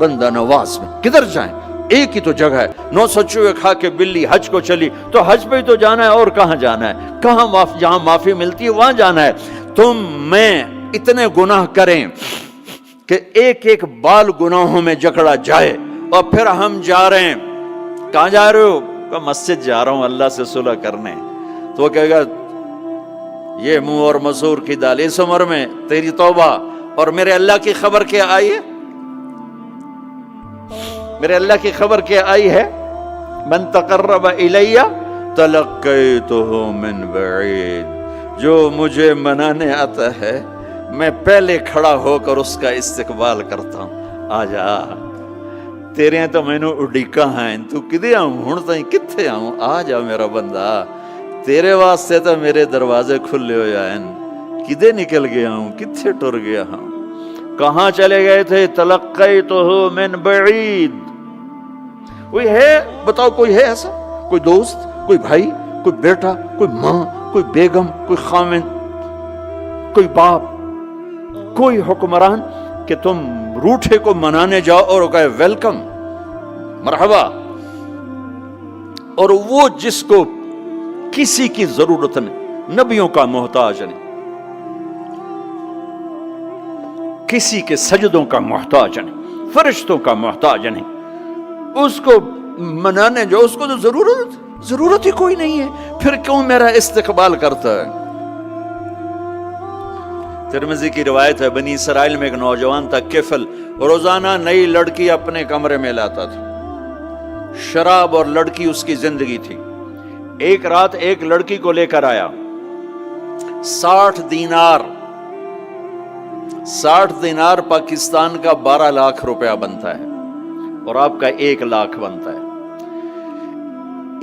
بندہ نواز میں کدھر جائیں؟ ایک ہی تو جگہ ہے، 900 چوہے کھا کے بلی حج کو چلی تو حج پہ ہی تو جانا ہے، اور کہاں جانا ہے؟ کہاں جہاں معافی ملتی ہے وہاں جانا ہے۔ تم میں اتنے گناہ کریں کہ ایک ایک بال گناہوں میں جکڑا جائے، اور پھر ہم جا رہے ہیں، کہاں جا رہے ہو؟ کہ مسجد جا رہا ہوں اللہ سے صلح کرنے۔ تو وہ کہے گا یہ منہ اور مسور کی دال، اس عمر میں تیری توبہ، اور میرے اللہ کی خبر کیا آئی ہے؟ میرے اللہ کی خبر کیا آئی ہے؟ من تقرب الی تلقیتہ من بعید، جو مجھے منانے آتا ہے میں پہلے کھڑا ہو کر اس کا استقبال کرتا ہوں۔ آ جا، تیرے تو مینوں اڈیکا ہیں، تو کدے آؤں ہن تائیں کتھے آؤں؟ آ جا میرا بندہ، تیرے واسطے تو میرے دروازے کھلے ہوئے ہیں، کدے نکل گیا ہوں، کتھے ٹر گیا ہوں؟ کہاں چلے گئے تھے؟ تلقیتہ من بعید۔ کوئی ہے بتاؤ، کوئی ہے ایسا؟ کوئی دوست، کوئی بھائی، کوئی بیٹا، کوئی ماں، کوئی بیگم، کوئی خاوند، کوئی باپ، کوئی حکمران کہ تم روٹھے کو منانے جاؤ اور وہ کہے ویلکم، مرحبا، اور وہ جس کو کسی کی ضرورت نہیں، نبیوں کا محتاج نہیں، کسی کے سجدوں کا محتاج نہیں، فرشتوں کا محتاج نہیں، اس کو منانے جو اس کو تو ضرورت ہی کوئی نہیں ہے، پھر کیوں میرا استقبال کرتا ہے؟ ترمذی کی روایت ہے، بنی اسرائیل میں ایک نوجوان تھا کفل، روزانہ نئی لڑکی اپنے کمرے میں لاتا تھا، شراب اور لڑکی اس کی زندگی تھی۔ ایک رات ایک لڑکی کو لے کر آیا، 60 دینار پاکستان کا 12 لاکھ روپیہ بنتا ہے، اور آپ کا 1 لاکھ بنتا ہے۔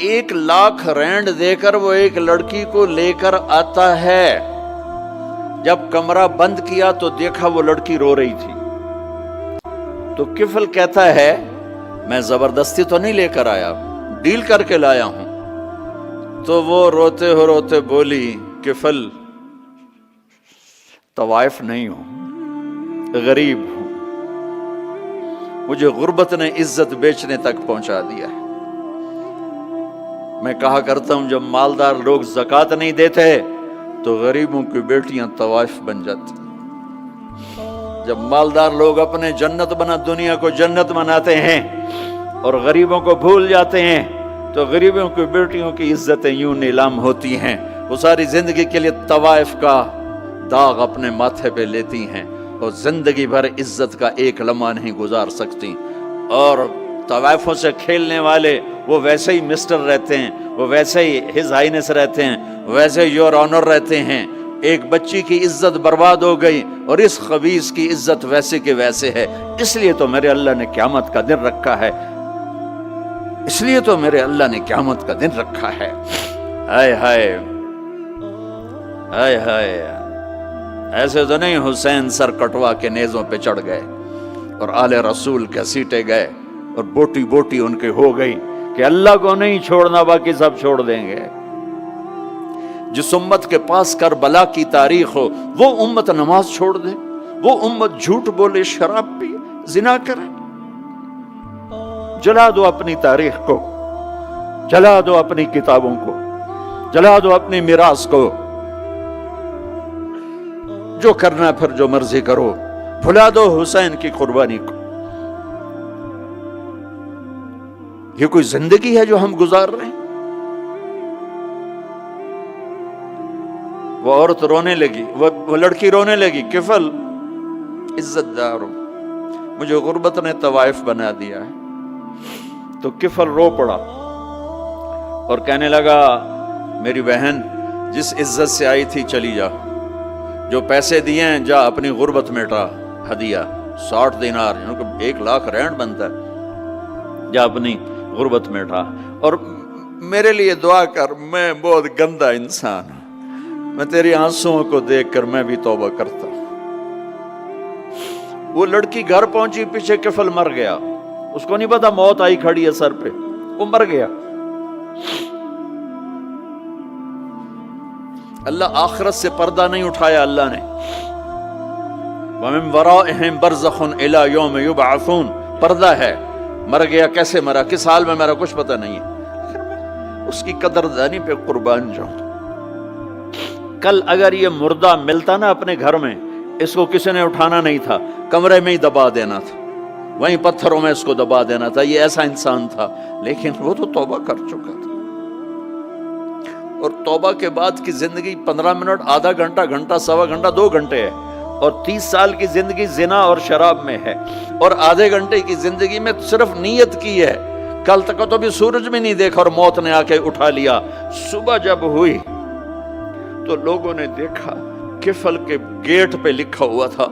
1 لاکھ رینڈ دے کر وہ ایک لڑکی کو لے کر آتا ہے، جب کمرہ بند کیا تو دیکھا وہ لڑکی رو رہی تھی، تو کفل کہتا ہے میں زبردستی تو نہیں لے کر آیا، ڈیل کر کے لایا ہوں۔ تو وہ روتے روتے بولی کفل طوائف نہیں ہوں، غریب ہوں، مجھے غربت نے عزت بیچنے تک پہنچا دیا ہے۔ میں کہا کرتا ہوں جب مالدار لوگ زکوٰۃ نہیں دیتے تو غریبوں کی بیٹیاں طوائف بن جاتی، جب مالدار لوگ اپنے دنیا کو جنت بناتے ہیں اور غریبوں کو بھول جاتے ہیں تو غریبوں کی بیٹیوں کی عزتیں یوں نیلام ہوتی ہیں، وہ ساری زندگی کے لیے طوائف کا داغ اپنے ماتھے پہ لیتی ہیں اور زندگی بھر عزت کا ایک لمحہ نہیں گزار سکتی۔ اور طوائفوں سے کھیلنے والے وہ ویسے ہی مسٹر رہتے ہیں، وہ ویسے ہی ہز ہائنس رہتے ہیں، ویسے یور آنر رہتے ہیں۔ ایک بچی کی عزت برباد ہو گئی اور اس خبیث کی عزت ویسے کے ویسے ہے، اس لیے تو میرے اللہ نے قیامت کا دن رکھا ہے، اس لیے تو میرے اللہ نے قیامت کا دن رکھا ہے۔ ہائے ہائے ہائے ہائے، ایسے تو نہیں حسین سر کٹوا کے نیزوں پہ چڑھ گئے اور آل رسول گھسیٹے گئے اور بوٹی بوٹی ان کے ہو گئی کہ اللہ کو نہیں چھوڑنا باقی سب چھوڑ دیں گے۔ جس امت کے پاس کربلا کی تاریخ ہو وہ امت نماز چھوڑ دے، وہ امت جھوٹ بولے، شراب پی، زنا کرے۔ جلا دو اپنی تاریخ کو، جلا دو اپنی کتابوں کو، جلا دو اپنی میراث کو، جو کرنا پھر جو مرضی کرو، بھلا دو حسین کی قربانی کو۔ یہ کوئی زندگی ہے جو ہم گزار رہے ہیں؟ وہ عورت رونے لگی، وہ لڑکی رونے لگی، کفل عزت دار ہو، مجھے غربت نے طوائف بنا دیا ہے۔ تو کفل رو پڑا اور کہنے لگا میری بہن جس عزت سے آئی تھی چلی جا، جو پیسے دیے ہیں جا اپنی غربت مٹا، ہدیہ 60 دینار 1 لاکھ رینڈ بنتا ہے، جا اپنی غربت مٹا، اور میرے لیے دعا کر، میں بہت گندا انسان ہوں، میں تیری آنسوؤں کو دیکھ کر میں بھی توبہ کرتا ہوں۔ وہ لڑکی گھر پہنچی، پیچھے کفل مر گیا، اس کو نہیں پتا موت آئی کھڑی ہے سر پہ، وہ مر گیا۔ اللہ آخرت سے پردہ نہیں اٹھایا اللہ نے۔ وَمِن وَرَائِهِمْ بَرْزَخٌ إِلَى يَوْمِ يُبْعَثُونَ، پردہ ہے، مر گیا کیسے مرا، کس حال میں مرا، کچھ پتہ نہیں ہے، اس کی قدردانی پہ قربان جاؤں۔ کل اگر یہ مردہ ملتا نا اپنے گھر میں، اس کو کسی نے اٹھانا نہیں تھا، کمرے میں ہی دبا دینا تھا، وہیں پتھروں میں اس کو دبا دینا تھا، یہ ایسا انسان تھا، لیکن وہ تو توبہ کر چکا تھا۔ اور توبہ کے بعد کی زندگی 15 منٹ، آدھا گھنٹہ، گھنٹہ، سوا گھنٹہ، 2 گھنٹے ہے، اور 30 سال کی زندگی زنا اور شراب میں ہے، اور آدھے گھنٹے کی زندگی میں صرف نیت کی ہے۔ کل تک تو بھی سورج بھی نہیں دیکھا اور موت نے آ کے اٹھا لیا۔ صبح جب ہوئی تو لوگوں نے دیکھا کفل کے گیٹ پہ لکھا ہوا تھا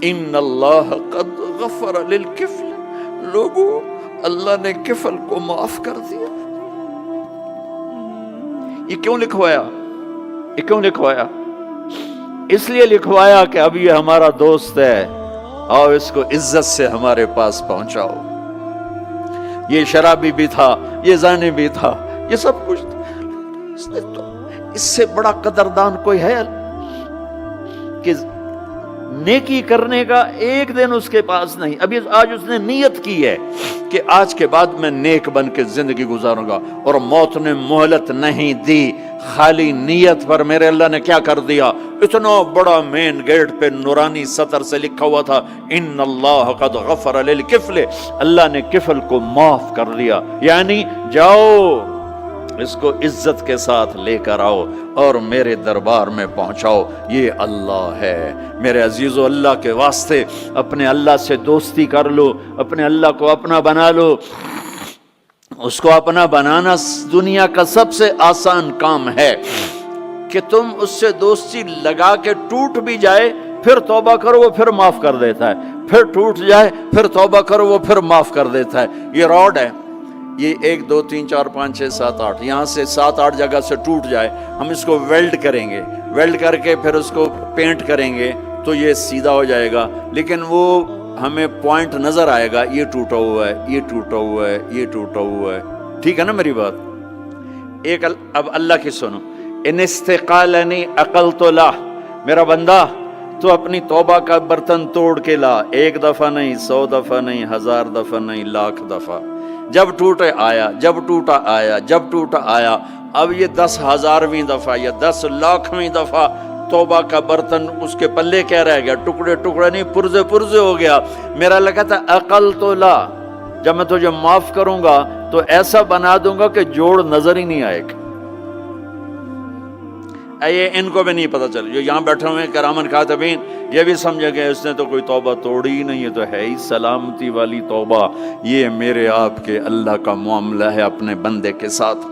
ان اللہ قد غفر للکفل، لوگوں اللہ نے کفل کو معاف کر دیا۔ یہ کیوں لکھوایا؟ یہ کیوں لکھوایا؟ اس لیے لکھوایا کہ اب یہ ہمارا دوست ہے، آؤ اس کو عزت سے ہمارے پاس پہنچاؤ۔ یہ شرابی بھی تھا، یہ زانی بھی تھا، یہ سب کچھ تھا۔ اس سے بڑا قدردان کوئی ہے کہ نیکی کرنے کا ایک دن اس کے پاس نہیں؟ ابھی آج اس نے نیت کی ہے کہ آج کے بعد میں نیک بن کے زندگی گزاروں گا، اور موت نے مہلت نہیں دی۔ خالی نیت پر میرے اللہ نے کیا کر دیا، اتنا بڑا مین گیٹ پہ نورانی سطر سے لکھا ہوا تھا ان اللہ قد غفر للکفل، اللہ نے کفل کو معاف کر دیا۔ یعنی جاؤ اس کو عزت کے ساتھ لے کر آؤ اور میرے دربار میں پہنچاؤ، یہ اللہ ہے۔ میرے عزیزو، اللہ کے واسطے اپنے اللہ سے دوستی کر لو، اپنے اللہ کو اپنا بنا لو۔ اس کو اپنا بنانا دنیا کا سب سے آسان کام ہے کہ تم اس سے دوستی لگا کے ٹوٹ بھی جائے، پھر توبہ کرو وہ پھر معاف کر دیتا ہے، پھر ٹوٹ جائے پھر توبہ کرو وہ پھر معاف کر دیتا ہے۔ یہ راڈ ہے، یہ 1 2 3 4 5 6 7 8 یہاں سے 7 8 جگہ سے ٹوٹ جائے، ہم اس کو ویلڈ کریں گے، ویلڈ کر کے پھر اس کو پینٹ کریں گے تو یہ سیدھا ہو جائے گا، لیکن وہ ہمیں پوائنٹ نظر آئے گا، یہ ٹوٹا ہوا ہے، یہ ٹوٹا ہوا ہے، یہ ٹوٹا ہوا ہے۔ ٹھیک ہے نا میری بات؟ ایک اب اللہ کی سنو، ان استقالنی عقلت له، میرا بندہ تو اپنی توبہ کا برتن توڑ کے لا، 1 دفعہ نہیں، 100 دفعہ نہیں، 1000 دفعہ نہیں، 1,00,000 دفعہ۔ جب ٹوٹے آیا، جب ٹوٹا آیا، جب ٹوٹا آیا، اب یہ 10,000ویں دفعہ یا 10,00,000ویں دفعہ توبہ کا برتن اس کے پلے کیا رہ گیا، ٹکڑے ٹکڑے نہیں، پرزے پرزے ہو گیا۔ میرا لگا تھا عقل تو لا، جب میں تجھے معاف کروں گا تو ایسا بنا دوں گا کہ جوڑ نظر ہی نہیں آئے گا۔ یہ ان کو بھی نہیں پتہ چل، جو یہاں بیٹھے ہوئے کرامن کاتبین، یہ بھی سمجھے گئے اس نے تو کوئی توبہ توڑی ہی نہیں، یہ تو ہے ہی سلامتی والی توبہ۔ یہ میرے آپ کے اللہ کا معاملہ ہے اپنے بندے کے ساتھ۔